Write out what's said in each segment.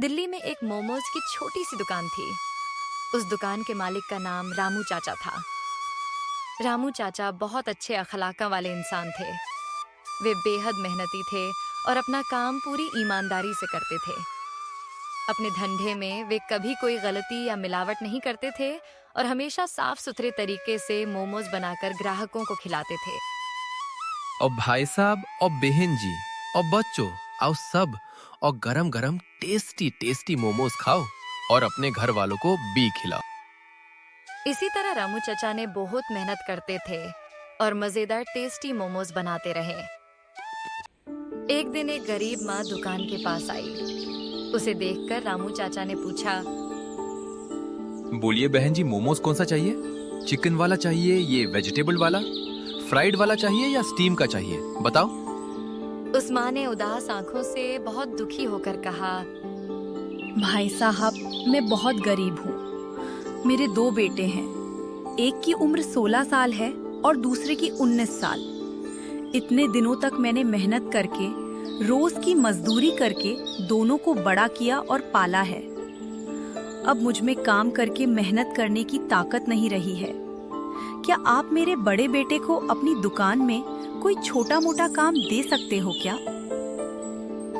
दिल्ली में एक मोमोज की छोटी सी दुकान थी। उस दुकान के मालिक का नाम रामू चाचा था। रामू चाचा बहुत अच्छे अखलाका वाले इंसान थे। वे बेहद मेहनती थे और अपना काम पूरी ईमानदारी से करते थे। अपने धंधे में वे कभी कोई गलती या मिलावट नहीं करते थे और हमेशा साफ सुथरे तरीके से मोमोज बनाकर ग्राहकों को खिलाते थे। और भाई साहब और बहन जी और बच्चों आओ सब और गरम गरम टेस्टी टेस्टी मोमोज खाओ और अपने घर वालों को भी खिलाओ। इसी तरह रामू चाचा ने बहुत मेहनत करते थे और मजेदार टेस्टी मोमोज बनाते रहे। एक दिन एक गरीब माँ दुकान के पास आई। उसे देखकर रामू चाचा ने पूछा, बोलिए बहन जी, मोमोज कौन सा चाहिए? चिकन वाला चाहिए, ये वेजिटेबल वाला, फ्राइड वाला चाहिए या स्टीम का चाहिए, बताओ। उस माँ ने उदास आंखों से बहुत दुखी होकर कहा, भाई साहब, मैं बहुत गरीब हूँ। मेरे 2 बेटे हैं। एक की उम्र 16 साल है और दूसरे की 19 साल। इतने दिनों तक मैंने मेहनत करके, रोज की मजदूरी करके दोनों को बड़ा किया और पाला है। अब मुझ में काम करके मेहनत करने की ताकत नहीं रही है। क्या आप मेरे बड़े बेटे को अपनी दुकान में कोई छोटा मोटा काम दे सकते हो क्या?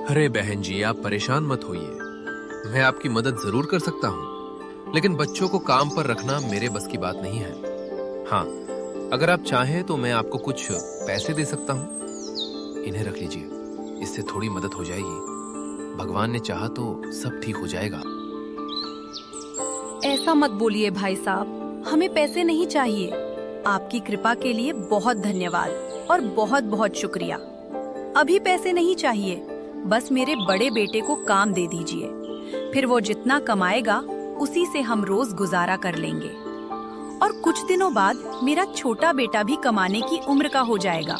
अरे बहन जी, आप परेशान मत होइए, मैं आपकी मदद जरूर कर सकता हूँ, लेकिन बच्चों को काम पर रखना मेरे बस की बात नहीं है। हाँ, अगर आप चाहें तो मैं आपको कुछ पैसे दे सकता हूँ। इन्हें रख लीजिए, इससे थोड़ी मदद हो जाएगी। भगवान ने चाहा तो सब ठीक हो जाएगा। ऐसा मत बोलिए भाई साहब, हमें पैसे नहीं चाहिए। आपकी कृपा के लिए बहुत धन्यवाद और बहुत बहुत शुक्रिया। अभी पैसे नहीं चाहिए, बस मेरे बड़े बेटे को काम दे दीजिए। फिर वो जितना कमाएगा उसी से हम रोज गुजारा कर लेंगे। और कुछ दिनों बाद मेरा छोटा बेटा भी कमाने की उम्र का हो जाएगा,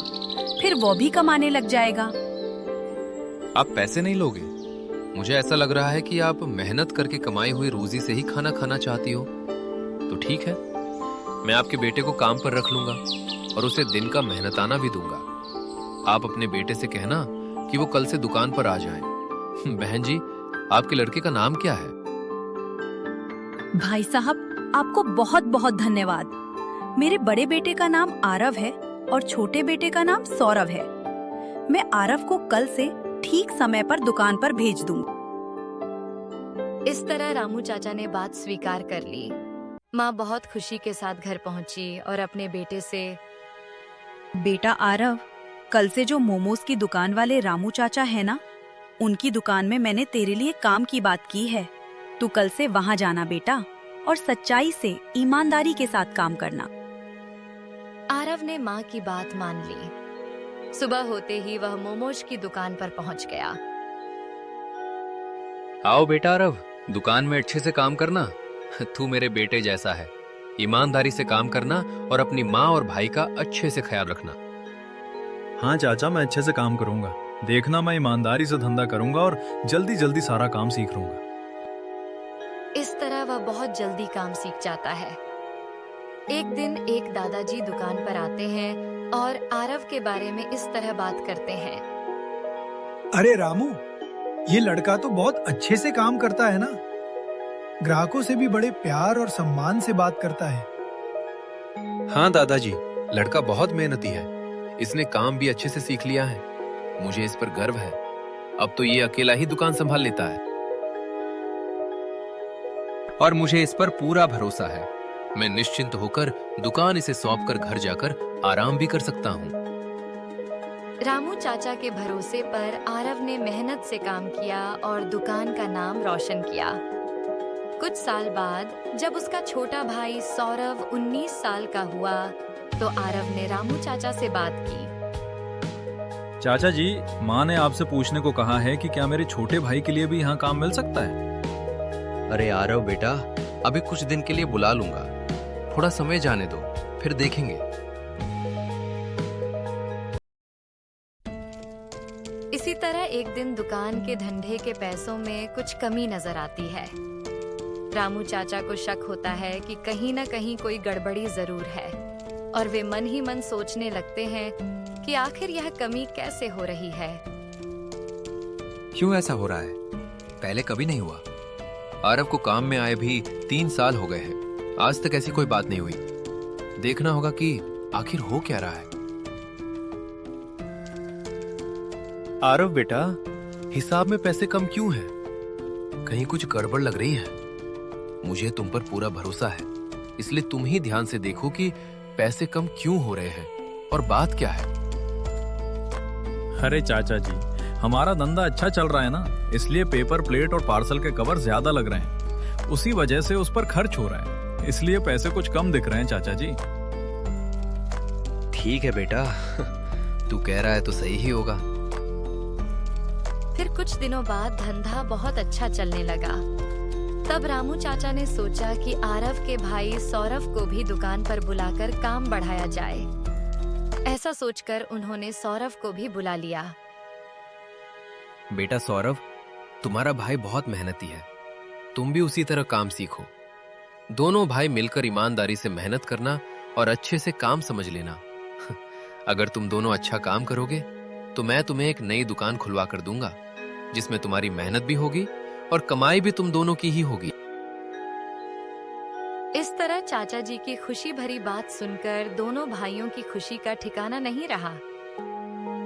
फिर वो भी कमाने लग जाएगा। आप पैसे नहीं लोगे? मुझे ऐसा लग रहा है कि आप मेहनत करके कमाई हुई रोजी से ही खाना खाना चाहती हो। तो ठीक है, मैं आपके बेटे को काम पर रख लूंगा और उसे दिन का मेहनताना भी दूंगा। आप अपने बेटे से कहना कि वो कल से दुकान पर आ जाए। बहन जी, आपके लड़के का नाम क्या है? भाई साहब, आपको बहुत बहुत धन्यवाद। मेरे बड़े बेटे का नाम आरव है और छोटे बेटे का नाम सौरभ है। मैं आरव को कल से ठीक समय पर दुकान पर भेज दूंगा। इस तरह रामू चाचा ने बात स्वीकार कर ली। माँ बहुत खुशी के साथ घर पहुंची और अपने बेटे से, बेटा आरव, कल से जो मोमोज की दुकान वाले रामू चाचा है ना, उनकी दुकान में मैंने तेरे लिए काम की बात की है। तू कल से वहाँ जाना बेटा, और सच्चाई से, ईमानदारी के साथ काम करना। आरव ने माँ की बात मान ली। सुबह होते ही वह मोमोज की दुकान पर पहुंच गया। आओ बेटा आरव, दुकान में अच्छे से काम करना। तू मेरे बेटे जैसा है। ईमानदारी से काम करना और अपनी माँ और भाई का अच्छे से ख्याल रखना। हाँ चाचा, मैं अच्छे से काम करूंगा। देखना, मैं ईमानदारी से धंधा करूंगा और जल्दी जल्दी सारा काम सीख लूंगा। इस तरह वह बहुत जल्दी काम सीख जाता है। एक दिन एक दादाजी दुकान पर आते हैं और आरव के बारे में इस तरह बात करते हैं। अरे रामू, ये लड़का तो बहुत अच्छे से काम करता है ना। ग्राहकों से भी बड़े प्यार और सम्मान से बात करता है। हाँ दादाजी, लड़का बहुत मेहनती है। इसने काम भी अच्छे से सीख लिया है। मुझे इस पर गर्व है। अब तो ये अकेला ही दुकान संभाल लेता है और मुझे इस पर पूरा भरोसा है। मैं निश्चिंत होकर दुकान इसे सौंपकर घर जाकर आराम भी कर सकता हूँ। रामू चाचा के भरोसे पर आरव ने मेहनत से काम किया और दुकान का नाम रोशन किया। कुछ साल बाद जब उसका छोटा भाई सौरभ 19 साल का हुआ, तो आरव ने रामू चाचा से बात की। चाचा जी, माँ ने आपसे पूछने को कहा है कि क्या मेरे छोटे भाई के लिए भी यहाँ काम मिल सकता है? अरे आरव बेटा, अभी कुछ दिन के लिए बुला लूंगा। थोड़ा समय जाने दो, फिर देखेंगे। इसी तरह एक दिन दुकान के धंधे के पैसों में कुछ कमी नजर आती है। रामू चाचा को शक होता है कि कहीं न कहीं कोई गड़बड़ी जरूर है और वे मन ही मन सोचने लगते हैं कि आखिर यह कमी कैसे हो रही है। क्यों ऐसा हो रहा है? पहले कभी नहीं हुआ। आरव को काम में आए भी 3 साल हो गए हैं, आज तक ऐसी कोई बात नहीं हुई। देखना होगा कि आखिर हो क्या रहा है। आरव बेटा, हिसाब में पैसे कम क्यों हैं? कहीं कुछ गड़बड़ लग रही है। मुझे तुम पर पूरा भरोसा है, इसलिए तुम ही ध्यान से देखो कि पैसे कम क्यों हो रहे हैं और बात क्या है। अरे चाचा जी, हमारा धंधा अच्छा चल रहा है ना, इसलिए पेपर प्लेट और पार्सल के कवर ज्यादा लग रहे हैं। उसी वजह से उस पर खर्च हो रहा है, इसलिए पैसे कुछ कम दिख रहे हैं चाचा जी। ठीक है बेटा, तू कह रहा है तो सही ही होगा। फिर कुछ दिनों बाद धंधा बहुत अच्छा चलने लगा। तब रामू चाचा ने सोचा कि आरव के भाई सौरभ को भी दुकान पर बुलाकर काम बढ़ाया जाए। ऐसा सोचकर उन्होंने सौरभ को भी बुला लिया। बेटा सौरभ, तुम्हारा भाई बहुत मेहनती है, तुम भी उसी तरह काम सीखो। दोनों भाई मिलकर ईमानदारी से मेहनत करना और अच्छे से काम समझ लेना। अगर तुम दोनों अच्छा काम करोगे तो मैं तुम्हें एक नई दुकान खुलवा कर दूंगा, जिसमें तुम्हारी मेहनत भी होगी और कमाई भी तुम दोनों की ही होगी। इस तरह चाचा जी की खुशी भरी बात सुनकर दोनों भाइयों की खुशी का ठिकाना नहीं रहा।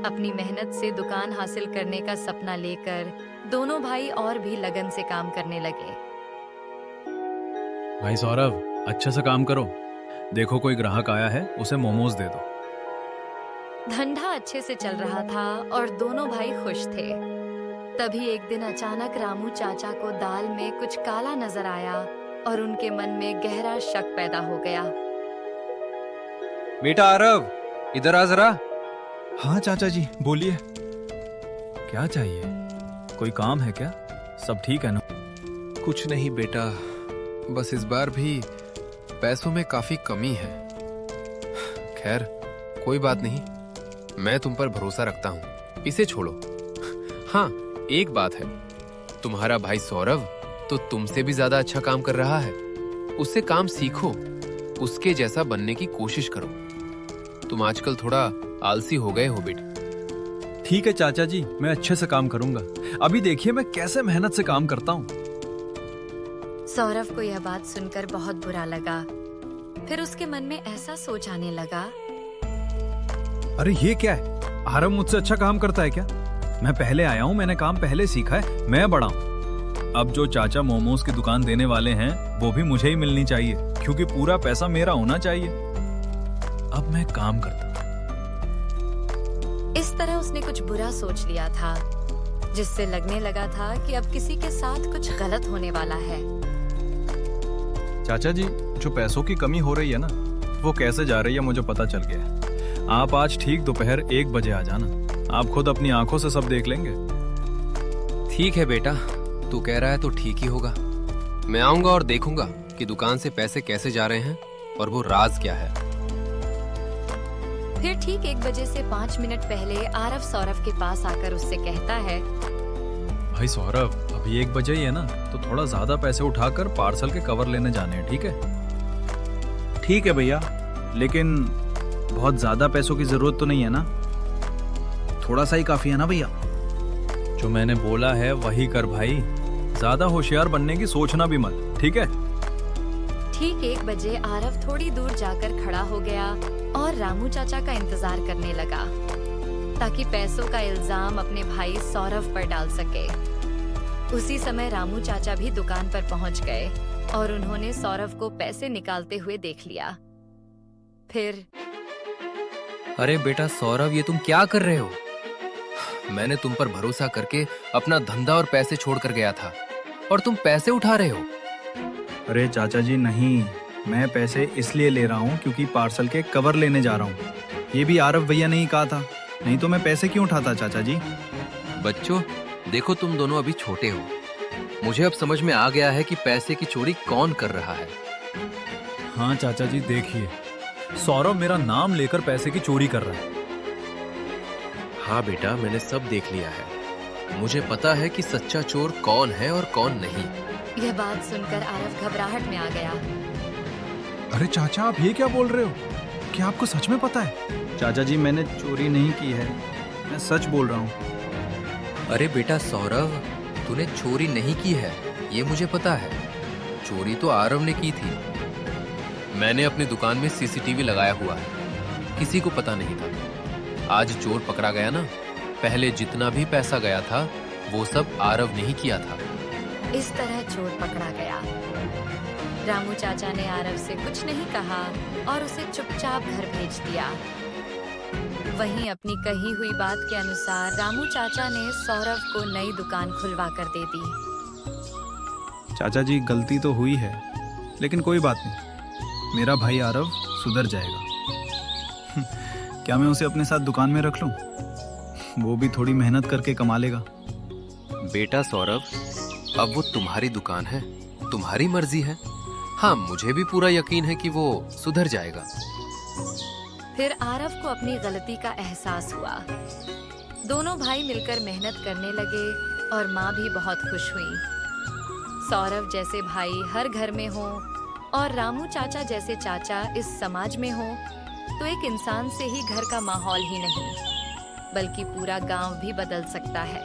अपनी मेहनत से दुकान हासिल करने का सपना लेकर दोनों भाई और भी लगन से काम करने लगे। भाई सौरभ, अच्छे से काम करो। देखो कोई ग्राहक आया है, उसे मोमोज दे दो। धंधा अच्छे से चल रहा था और दोनों भाई खुश थे। तभी एक दिन अचानक रामू चाचा को दाल में कुछ काला नजर आया और उनके मन में गहरा शक पैदा हो गया। बेटा आरव, इधर आ जरा। हाँ चाचा जी, बोलिए। क्या चाहिए? कोई काम है क्या? सब ठीक है ना? कुछ नहीं बेटा, बस इस बार भी पैसों में काफी कमी है। खैर कोई बात नहीं, मैं तुम पर भरोसा रखता हूँ, इसे छोड़ो। हाँ एक बात है, तुम्हारा भाई सौरभ तो तुमसे भी ज्यादा अच्छा काम कर रहा है। उससे काम सीखो, उसके जैसा बनने की कोशिश करो। तुम आजकल थोड़ा आलसी हो गए हो बेटा। ठीक है चाचा जी, मैं अच्छे से काम करूंगा। अभी देखिए मैं कैसे मेहनत से काम करता हूँ। सौरभ को यह बात सुनकर बहुत बुरा लगा। फिर उसके मन में ऐसा सोच आने लगा, अरे ये क्या है? आरव मुझसे अच्छा काम करता है क्या? मैं पहले आया हूँ, मैंने काम पहले सीखा है, मैं बड़ा हूँ। अब जो चाचा मोमोज की दुकान देने वाले हैं वो भी मुझे ही मिलनी चाहिए, क्योंकि पूरा पैसा मेरा होना चाहिए। अब मैं काम करता हूँ। इस तरह उसने कुछ बुरा सोच लिया था, जिससे लगने लगा था कि अब किसी के साथ कुछ गलत होने वाला है। चाचा जी, जो पैसों की कमी हो रही है ना, वो कैसे जा रही है मुझे पता चल गया है। आप आज ठीक दोपहर 1 बजे आ जाना, आप खुद अपनी आंखों से सब देख लेंगे। ठीक है बेटा, तू कह रहा है तो ठीक ही होगा। मैं आऊंगा और देखूंगा कि दुकान से पैसे कैसे जा रहे हैं और वो राज क्या है। फिर ठीक 1 बजे से 5 मिनट पहले आरव सौरभ के पास आकर उससे कहता है, भाई सौरभ, अभी 1 बजे ही है ना, तो थोड़ा ज्यादा पैसे उठाकर पार्सल के कवर लेने जाने हैं, ठीक है? ठीक है भैया, लेकिन बहुत ज्यादा पैसों की जरूरत तो नहीं है ना? थोड़ा सा ही काफी है ना भैया? जो मैंने बोला है वही कर भाई, ज्यादा होशियार बनने की सोचना भी मत, ठीक है? ठीक 1 बजे आरव थोड़ी दूर जाकर खड़ा हो गया और रामू चाचा का इंतजार करने लगा, ताकि पैसों का इल्जाम अपने भाई सौरभ पर डाल सके। उसी समय रामू चाचा भी दुकान पर पहुंच गए और उन्होंने सौरभ को पैसे निकालते हुए देख लिया। फिर, अरे बेटा सौरभ, ये तुम क्या कर रहे हो? मैंने तुम पर भरोसा करके अपना धंधा और पैसे छोड़ कर गया था और तुम पैसे उठा रहे हो। अरे चाचा जी नहीं, मैं पैसे इसलिए ले रहा हूँ क्योंकि पार्सल के कवर लेने जा रहा हूँ। ये भी आरव भैया ने ही कहा था, नहीं तो मैं पैसे क्यों उठाता चाचा जी? बच्चों देखो, तुम दोनों अभी छोटे हो। मुझे अब समझ में आ गया है कि पैसे की चोरी कौन कर रहा है। हाँ चाचा जी, देखिए सौरभ मेरा नाम लेकर पैसे की चोरी कर रहा है। हाँ बेटा, मैंने सब देख लिया है। मुझे पता है कि सच्चा चोर कौन है और कौन नहीं। यह बात सुनकर आरव घबराहट में आ गया। अरे चाचा, आप ये क्या बोल रहे हो? क्या आपको सच में पता है? चाचा जी, मैंने चोरी नहीं की है, मैं सच बोल रहा हूँ। अरे बेटा सौरभ, तूने चोरी नहीं की है, ये मुझे पता है। चोरी तो आरव ने की थी। मैंने अपनी दुकान में सीसीटीवी लगाया हुआ है, किसी को पता नहीं था। आज चोर पकड़ा गया ना, पहले जितना भी पैसा गया था वो सब आरव ने ही किया था। इस तरह चोर पकड़ा गया। रामू चाचा ने आरव से कुछ नहीं कहा और उसे चुपचाप घर भेज दिया। वहीं अपनी कही हुई बात के अनुसार रामू चाचा ने सौरभ को नई दुकान खुलवा कर दे दी। चाचा जी, गलती तो हुई है, लेकिन कोई बात नहीं, मेरा भाई आरव सुधर जाएगा। क्या मैं उसे अपने साथ दुकान में रख लूं? वो भी थोड़ी मेहनत करके कमा लेगा। बेटा सौरभ, अब वो तुम्हारी दुकान है, तुम्हारी मर्जी है। हाँ, मुझे भी पूरा यकीन है कि वो सुधर जाएगा। फिर आरव को अपनी गलती का एहसास हुआ। दोनों भाई मिलकर मेहनत करने लगे और माँ भी बहुत खुश हुई। सौरभ जैसे भाई हर घर में हो और रामू चाचा जैसे चाचा इस समाज में हो तो एक इंसान से ही घर का माहौल ही नहीं बल्कि पूरा गांव भी बदल सकता है।